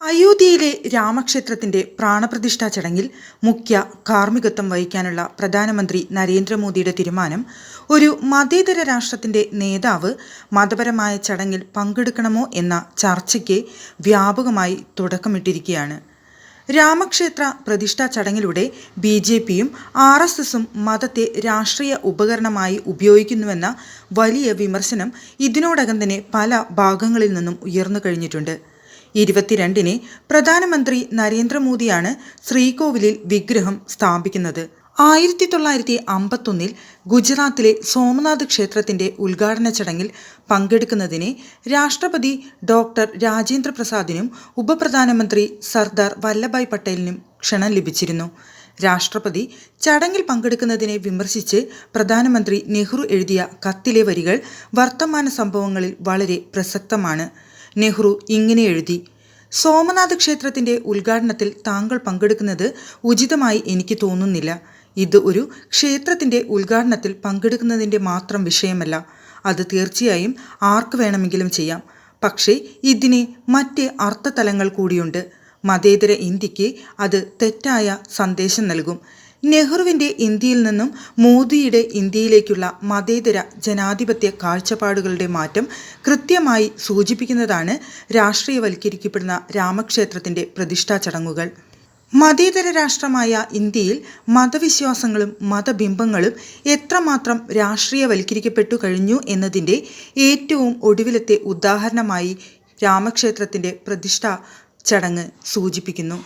അയോധ്യയിലെ രാമക്ഷേത്രത്തിന്റെ പ്രാണപ്രതിഷ്ഠാ ചടങ്ങിൽ മുഖ്യ കാർമ്മികത്വം വഹിക്കാനുള്ള പ്രധാനമന്ത്രി നരേന്ദ്രമോദിയുടെ തീരുമാനം ഒരു മതേതര രാഷ്ട്രത്തിന്റെ നേതാവ് മതപരമായ ചടങ്ങിൽ പങ്കെടുക്കണമോ എന്ന ചർച്ചയ്ക്ക് വ്യാപകമായി തുടക്കമിട്ടിരിക്കുകയാണ്. രാമക്ഷേത്ര പ്രതിഷ്ഠാ ചടങ്ങിലൂടെ BJPയും RSSും മതത്തെ രാഷ്ട്രീയ ഉപകരണമായി ഉപയോഗിക്കുന്നുവെന്ന വലിയ വിമർശനം ഇതിനോടകം തന്നെ പല ഭാഗങ്ങളിൽ നിന്നും ഉയർന്നു കഴിഞ്ഞിട്ടുണ്ട്. 22-ന് പ്രധാനമന്ത്രി നരേന്ദ്രമോദിയാണ് ശ്രീകോവിലിൽ വിഗ്രഹം സ്ഥാപിക്കുന്നത്. 1951-ൽ ഗുജറാത്തിലെ സോമനാഥ് ക്ഷേത്രത്തിന്റെ ഉദ്ഘാടന ചടങ്ങിൽ പങ്കെടുക്കുന്നതിന് രാഷ്ട്രപതി ഡോക്ടർ രാജേന്ദ്ര പ്രസാദിനും ഉപപ്രധാനമന്ത്രി സർദാർ വല്ലഭായ് പട്ടേലിനും ക്ഷണം ലഭിച്ചിരുന്നു. രാഷ്ട്രപതി ചടങ്ങിൽ പങ്കെടുക്കുന്നതിനെ വിമർശിച്ച് പ്രധാനമന്ത്രി നെഹ്റു എഴുതിയ കത്തിലെ വരികൾ വർത്തമാന സംഭവങ്ങളിൽ വളരെ പ്രസക്തമാണ്. നെഹ്റു ഇങ്ങനെ എഴുതി: സോമനാഥ് ക്ഷേത്രത്തിന്റെ ഉദ്ഘാടനത്തിൽ താങ്കൾ പങ്കെടുക്കുന്നത് ഉചിതമായി എനിക്ക് തോന്നുന്നില്ല. ഇത് ഒരു ക്ഷേത്രത്തിന്റെ ഉദ്ഘാടനത്തിൽ പങ്കെടുക്കുന്നതിന്റെ മാത്രം വിഷയമല്ല. അത് തീർച്ചയായും ആർക്ക് വേണമെങ്കിലും ചെയ്യാം. പക്ഷേ ഇതിന് മറ്റ് അർത്ഥതലങ്ങൾ കൂടിയുണ്ട്. മതേതര ഇന്ത്യക്ക് അത് തെറ്റായ സന്ദേശം നൽകും. നെഹ്റുവിൻ്റെ ഇന്ത്യയിൽ നിന്നും മോദിയുടെ ഇന്ത്യയിലേക്കുള്ള മതേതര ജനാധിപത്യ കാഴ്ചപ്പാടുകളുടെ മാറ്റം കൃത്യമായി സൂചിപ്പിക്കുന്നതാണ് രാഷ്ട്രീയവൽക്കരിക്കപ്പെടുന്ന രാമക്ഷേത്രത്തിൻ്റെ പ്രതിഷ്ഠാ ചടങ്ങുകൾ. മതേതര രാഷ്ട്രമായ ഇന്ത്യയിൽ മതവിശ്വാസങ്ങളും മതബിംബങ്ങളും എത്രമാത്രം രാഷ്ട്രീയവൽക്കരിക്കപ്പെട്ടു കഴിഞ്ഞു എന്നതിൻ്റെ ഏറ്റവും ഒടുവിലത്തെ ഉദാഹരണമായി രാമക്ഷേത്രത്തിൻ്റെ പ്രതിഷ്ഠാ ചടങ്ങ് സൂചിപ്പിക്കുന്നു.